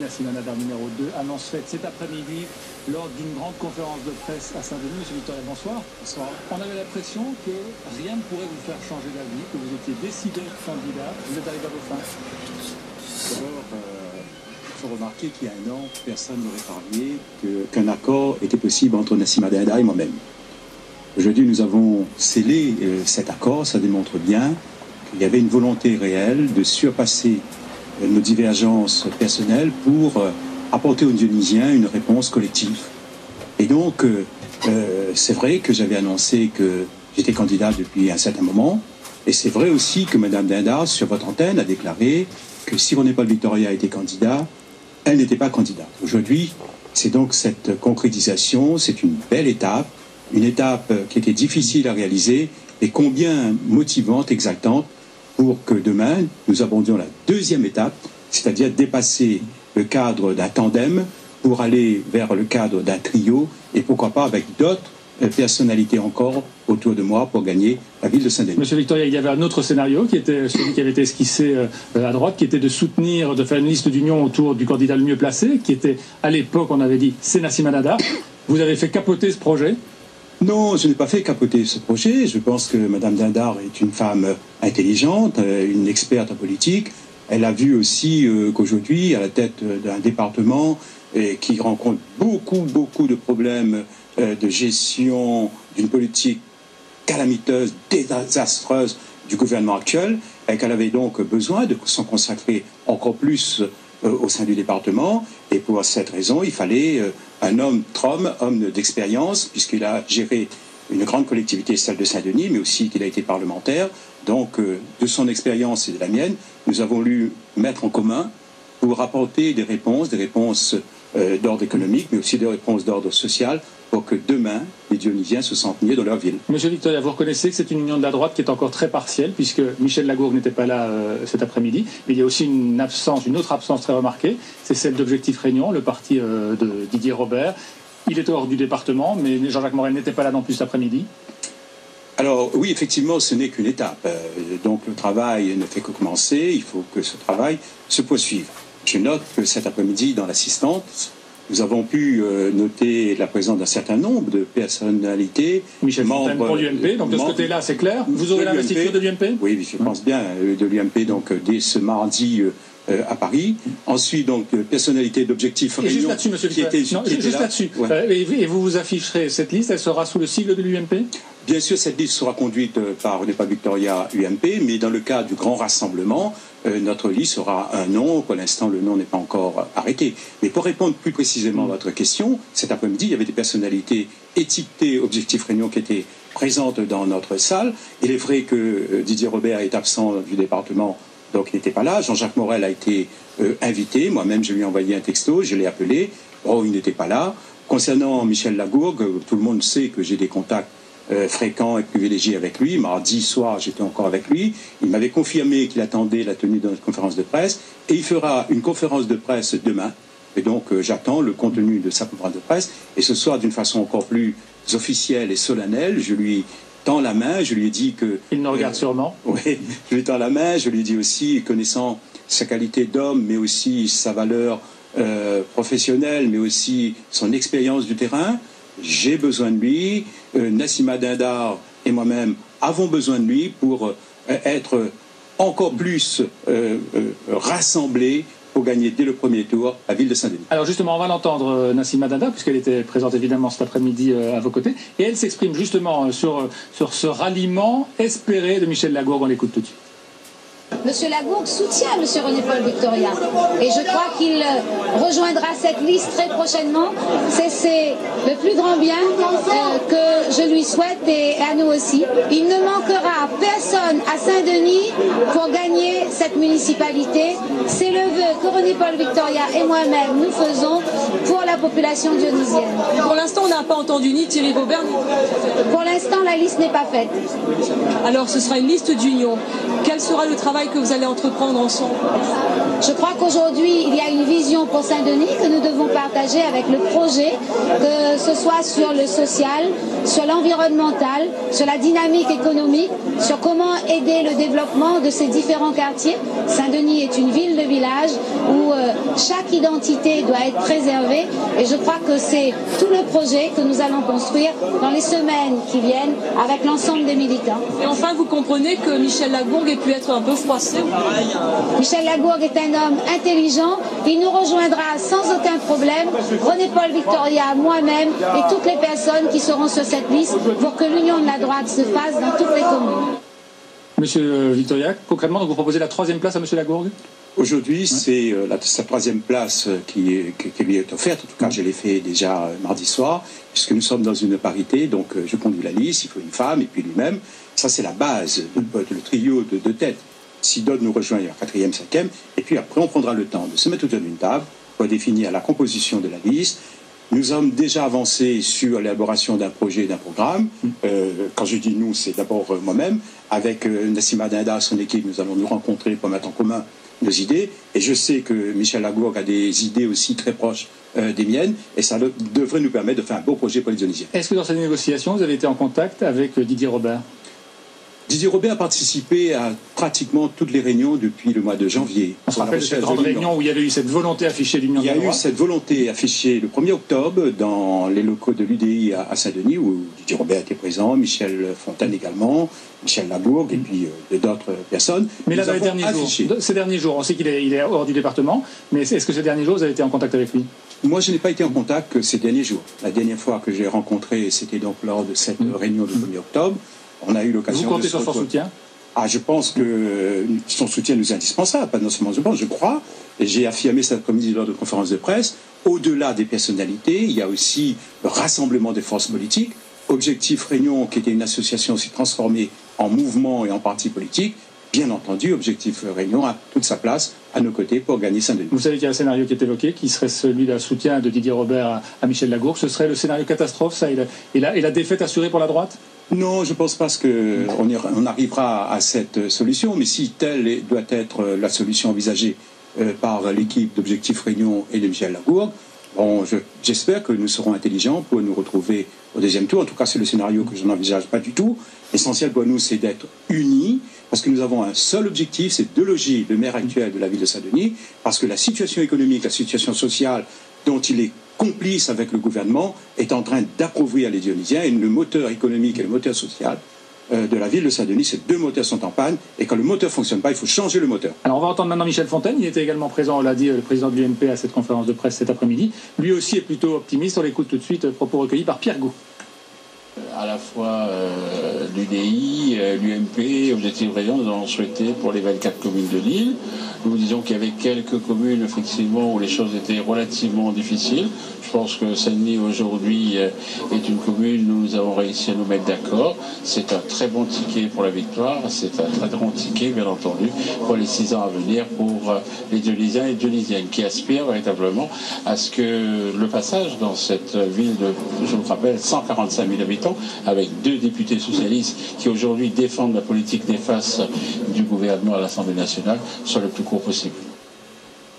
Nassim Dindar numéro 2, annonce faite cet après-midi lors d'une grande conférence de presse à Saint-Denis. Monsieur Victoria, bonsoir. Bonsoir. On avait l'impression que rien ne pourrait vous faire changer d'avis, que vous étiez décidé candidat. Vous êtes arrivé à vos fins. D'abord, il faut remarquer qu'il y a un an, personne n'aurait parié qu'un accord était possible entre Nassim Dindar et moi-même. Aujourd'hui, nous avons scellé cet accord. Ça démontre bien qu'il y avait une volonté réelle de surpasser nos divergences personnelles pour apporter aux Dionysiens une réponse collective. Et donc, c'est vrai que j'avais annoncé que j'étais candidat depuis un certain moment, et c'est vrai aussi que Mme Dindar, sur votre antenne, a déclaré que si René-Paul Victoria était candidat, elle n'était pas candidate. Aujourd'hui, c'est donc cette concrétisation, c'est une belle étape, une étape qui était difficile à réaliser, et combien motivante, exaltante, pour que demain, nous abordions la deuxième étape, c'est-à-dire dépasser le cadre d'un tandem pour aller vers le cadre d'un trio et pourquoi pas avec d'autres personnalités encore autour de moi pour gagner la ville de Saint-Denis. Monsieur Victoria, il y avait un autre scénario qui était celui qui avait été esquissé à droite, qui était de soutenir, de faire une liste d'union autour du candidat le mieux placé, qui était à l'époque, on avait dit, c'est Nassim Dindar. Vous avez fait capoter ce projet. Non, je n'ai pas fait capoter ce projet. Je pense que Mme Dindar est une femme intelligente, une experte en politique. Elle a vu aussi qu'aujourd'hui, à la tête d'un département qui rencontre beaucoup de problèmes de gestion d'une politique calamiteuse, désastreuse du gouvernement actuel, et qu'elle avait donc besoin de s'en consacrer encore plus au sein du département. Et pour cette raison, il fallait un homme d'expérience, puisqu'il a géré une grande collectivité, celle de Saint-Denis, mais aussi qu'il a été parlementaire. Donc, de son expérience et de la mienne, nous avons voulu mettre en commun pour apporter des réponses d'ordre économique, mais aussi des réponses d'ordre social, pour que demain, les Dionysiens se sentent mieux dans leur ville. Monsieur Victoria, vous reconnaissez que c'est une union de la droite qui est encore très partielle, puisque Michel Lagourgue n'était pas là cet après-midi, mais il y a aussi une autre absence très remarquée, c'est celle d'Objectif Réunion, le parti de Didier Robert. Il est hors du département, mais Jean-Jacques Morel n'était pas là non plus cet après-midi. Alors oui, effectivement, ce n'est qu'une étape. Donc le travail ne fait que commencer, il faut que ce travail se poursuive. Je note que cet après-midi, dans l'assistante, nous avons pu noter la présence d'un certain nombre de personnalités. Michel Fontaine pour l'UMP, donc de ce côté-là, c'est clair. Vous aurez l'investiture de l'UMP ? Oui, je pense bien, de l'UMP, donc dès ce mardi à Paris. Ensuite, donc, personnalité d'Objectif Réunion. Et juste là-dessus, monsieur Victoria. Juste là-dessus. Ouais. Et vous vous afficherez cette liste, elle sera sous le sigle de l'UMP ? Bien sûr, cette liste sera conduite par René-Paul Victoria UMP, mais dans le cadre du grand rassemblement, notre liste aura un nom. Pour l'instant, le nom n'est pas encore arrêté. Mais pour répondre plus précisément à votre question, cet après-midi, il y avait des personnalités étiquetées Objectif Réunion qui étaient présentes dans notre salle. Il est vrai que Didier Robert est absent du département, donc il n'était pas là. Jean-Jacques Morel a été invité. Moi-même, je lui ai envoyé un texto, je l'ai appelé. Oh, il n'était pas là. Concernant Michel Lagourgue, tout le monde sait que j'ai des contacts fréquent et privilégié avec lui. Mardi soir, j'étais encore avec lui. Il m'avait confirmé qu'il attendait la tenue de notre conférence de presse et il fera une conférence de presse demain. Et donc, j'attends le contenu de sa conférence de presse. Et ce soir, d'une façon encore plus officielle et solennelle, je lui tends la main, je lui ai dit que... Il nous regarde sûrement. Oui, je lui tends la main, je lui ai dit aussi, connaissant sa qualité d'homme, mais aussi sa valeur professionnelle, mais aussi son expérience du terrain, j'ai besoin de lui, Nassim Dindar et moi-même avons besoin de lui pour être encore plus rassemblés pour gagner dès le premier tour la ville de Saint-Denis. Alors justement, on va l'entendre, Nassim Dindar, puisqu'elle était présente évidemment cet après-midi à vos côtés, et elle s'exprime justement sur ce ralliement espéré de Michel Lagourgue. On l'écoute tout de suite. Monsieur Lagourgue soutient Monsieur René-Paul Victoria et je crois qu'il rejoindra cette liste très prochainement. C'est le plus grand bien que je lui souhaite et à nous aussi. Il ne manquera personne à Saint-Denis pour gagner cette municipalité. C'est le vœu que René-Paul Victoria et moi-même nous faisons pour la population dionysienne. Pour l'instant, on n'a pas entendu ni Thierry Robert ni... Pour l'instant, la liste n'est pas faite. Alors, ce sera une liste d'union. Quel sera le travail travail que vous allez entreprendre ensemble? Je crois qu'aujourd'hui, il y a une vision pour Saint-Denis que nous devons partager avec le projet, que ce soit sur le social, sur l'environnemental, sur la dynamique économique, sur comment aider le développement de ces différents quartiers. Saint-Denis est une ville de village où chaque identité doit être préservée et je crois que c'est tout le projet que nous allons construire dans les semaines qui viennent avec l'ensemble des militants. Et enfin, vous comprenez que Michel Lagourgue ait pu être un peu froissé? Michel Lagourgue est un homme intelligent, il nous rejoindra sans aucun problème, René-Paul Victoria, moi-même et toutes les personnes qui seront sur cette liste pour que l'union de la droite se fasse dans toutes les communes. Monsieur Victoria, concrètement, donc vous proposez la 3e place à Monsieur Lagourgue? Aujourd'hui, c'est sa 3e place qui lui est offerte. En tout cas, je l'ai fait déjà mardi soir, puisque nous sommes dans une parité. Donc, je conduis la liste, il faut une femme et puis lui-même. Ça, c'est la base, le trio de tête. Si d'autres nous rejoignent, la 4e, 5e. Et puis après, on prendra le temps de se mettre autour d'une table pour définir la composition de la liste. Nous avons déjà avancé sur l'élaboration d'un projet, d'un programme. Quand je dis nous, c'est d'abord moi-même. Avec Nassima Dindar, son équipe, nous allons nous rencontrer pour mettre en commun nos idées. Et je sais que Michel Lagourgue a des idées aussi très proches des miennes. Et ça devrait nous permettre de faire un beau projet pour les Dionysiens. Est-ce que dans cette négociation, vous avez été en contact avec Didier Robert? Didier Robert a participé à pratiquement toutes les réunions depuis le mois de janvier. On se rappelle de cette grande réunion où il y avait eu cette volonté affichée de l'Union de la droite. Il y a eu cette volonté affichée le 1er octobre dans les locaux de l'UDI à Saint-Denis, où Didier Robert était présent, Michel Fontaine également, Michel Lagourgue et puis d'autres personnes. Mais là, ces derniers jours, on sait qu'il est hors du département, mais est-ce que ces derniers jours, vous avez été en contact avec lui? Moi, je n'ai pas été en contact ces derniers jours. La dernière fois que j'ai rencontré, c'était donc lors de cette réunion du 1er octobre. On a eu l'occasion. Vous comptez sur son soutien? Je pense que son soutien nous est indispensable, pas non seulement je pense, je crois, et j'ai affirmé cet après-midi lors de conférence de presse, au-delà des personnalités, il y a aussi le rassemblement des forces politiques. Objectif Réunion, qui était une association aussi transformée en mouvement et en parti politique, bien entendu, Objectif Réunion a toute sa place à nos côtés pour gagner Saint-Denis. Vous savez qu'il y a un scénario qui est évoqué, qui serait celui d'un soutien de Didier Robert à Michel Lagourgue. Ce serait le scénario catastrophe, ça, et la défaite assurée pour la droite? Non, je ne pense pas qu'on arrivera à cette solution, mais si telle doit être la solution envisagée par l'équipe d'Objectif Réunion et de Michel Lagourgue, bon, j'espère que nous serons intelligents pour nous retrouver au deuxième tour. En tout cas, c'est le scénario que je n'envisage pas du tout. L'essentiel pour nous, c'est d'être unis, parce que nous avons un seul objectif, c'est de loger le maire actuel de la ville de Saint-Denis, parce que la situation économique, la situation sociale dont il est complice avec le gouvernement est en train d'appauvrir les Dionysiens, et le moteur économique et le moteur social de la ville de Saint-Denis, ces deux moteurs sont en panne, et quand le moteur ne fonctionne pas, il faut changer le moteur. Alors on va entendre maintenant Michel Fontaine, il était également présent, on l'a dit, le président de l'UMP à cette conférence de presse cet après-midi. Lui aussi est plutôt optimiste, on l'écoute tout de suite, propos recueillis par Pierre Gou. À la fois l'UDI, l'UMP, Objectif Réunion, nous avons souhaité pour les 24 communes de l'île. Nous disons qu'il y avait quelques communes, effectivement, où les choses étaient relativement difficiles. Je pense que Saint-Denis, aujourd'hui, est une commune où nous avons réussi à nous mettre d'accord. C'est un très bon ticket pour la victoire. C'est un très bon ticket, bien entendu, pour les 6 ans à venir, pour les Dionysiens et Dionysiennes, qui aspirent véritablement à ce que le passage dans cette ville de, je vous rappelle, 145 000 habitants, avec 2 députés socialistes qui aujourd'hui défendent la politique néfaste du gouvernement à l'Assemblée nationale, soit le plus court possible.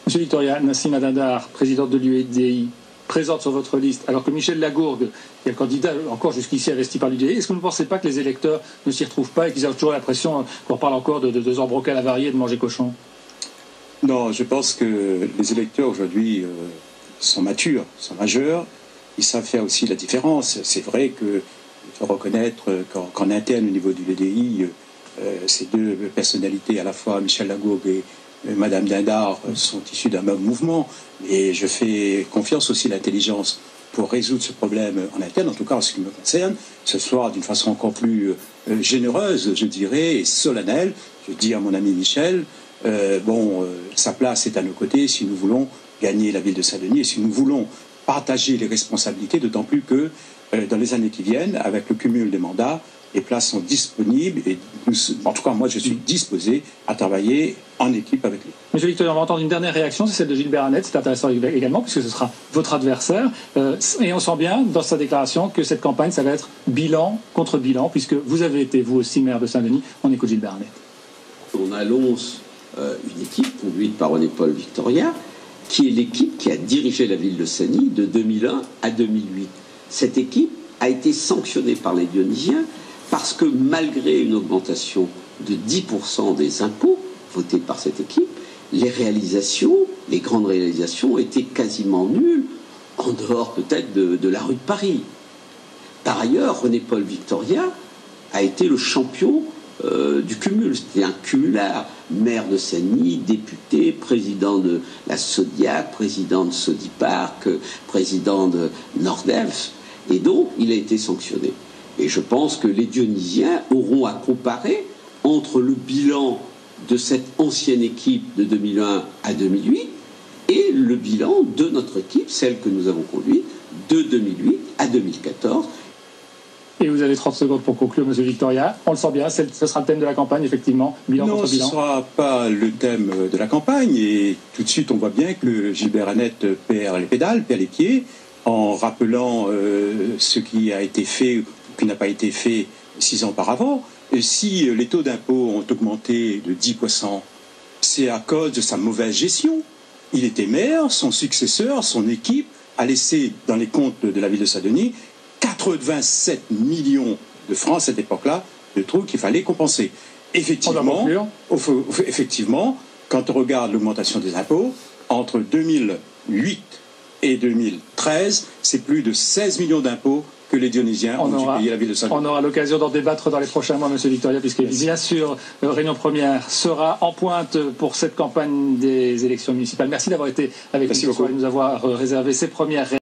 Monsieur Victoria, Nassima Dindar, présidente de l'UDI, présente sur votre liste, alors que Michel Lagourgue, qui est le candidat encore jusqu'ici investi par l'UDI, est-ce que vous ne pensez pas que les électeurs ne s'y retrouvent pas et qu'ils ont toujours l'impression qu'on parle encore de 2 ans brocal avarié et de manger cochon? Non, je pense que les électeurs aujourd'hui sont matures, sont majeurs, ils savent faire aussi la différence. C'est vrai qu'il faut reconnaître qu'en interne au niveau du l'UDI, ces 2 personnalités, à la fois Michel Lagourgue et Madame Dindar, sont issus d'un même mouvement, et je fais confiance aussi à l'intelligence pour résoudre ce problème en interne, en tout cas en ce qui me concerne, ce soir d'une façon encore plus généreuse, je dirais, et solennelle. Je dis à mon ami Michel, sa place est à nos côtés si nous voulons gagner la ville de Saint-Denis et si nous voulons partager les responsabilités, d'autant plus que dans les années qui viennent, avec le cumul des mandats, les places sont disponibles et en tout cas moi je suis disposé à travailler en équipe avec lui. Monsieur Victoria, on va entendre une dernière réaction, c'est celle de Gilbert Annette, c'est intéressant également puisque ce sera votre adversaire et on sent bien dans sa déclaration que cette campagne ça va être bilan contre bilan puisque vous avez été vous aussi maire de Saint-Denis. On écoute Gilbert Annette. qu'on annonce une équipe conduite par René-Paul Victoria, qui est l'équipe qui a dirigé la ville de Seny de 2001 à 2008. Cette équipe a été sanctionnée par les Dionysiens parce que malgré une augmentation de 10% des impôts votés par cette équipe, les réalisations, les grandes réalisations étaient quasiment nulles, en dehors peut-être de la rue de Paris. Par ailleurs, René-Paul Victoria a été le champion du cumul. C'était un cumulard, maire de Seny, député, président de la Sodiac, président de Sodiparc, président de Nordelf, et donc il a été sanctionné. Et je pense que les Dionysiens auront à comparer entre le bilan de cette ancienne équipe de 2001 à 2008 et le bilan de notre équipe, celle que nous avons conduite de 2008 à 2014. Et vous avez 30 secondes pour conclure, Monsieur Victoria. On le sent bien, ce sera le thème de la campagne, effectivement. Bilan non, contre bilan. ce ne sera pas le thème de la campagne. Et tout de suite, on voit bien que Gilbert Annette perd les pédales, perd les pieds, en rappelant ce qui a été fait ou qui n'a pas été fait 6 ans auparavant. Et si les taux d'impôt ont augmenté de 10%, c'est à cause de sa mauvaise gestion. Il était maire, son successeur, son équipe a laissé dans les comptes de la ville de Saint-Denis 87 millions de francs à cette époque-là, de trous qu'il fallait compenser. Effectivement, quand on regarde l'augmentation des impôts, entre 2008 et 2013, c'est plus de 16 millions d'impôts que les Dionysiens ont dû payer à la ville de Saint-Denis. On aura l'occasion d'en débattre dans les prochains mois, Monsieur Victoria, puisque bien sûr, Réunion Première sera en pointe pour cette campagne des élections municipales. Merci d'avoir été avec nous ce soir et de nous avoir réservé ces premières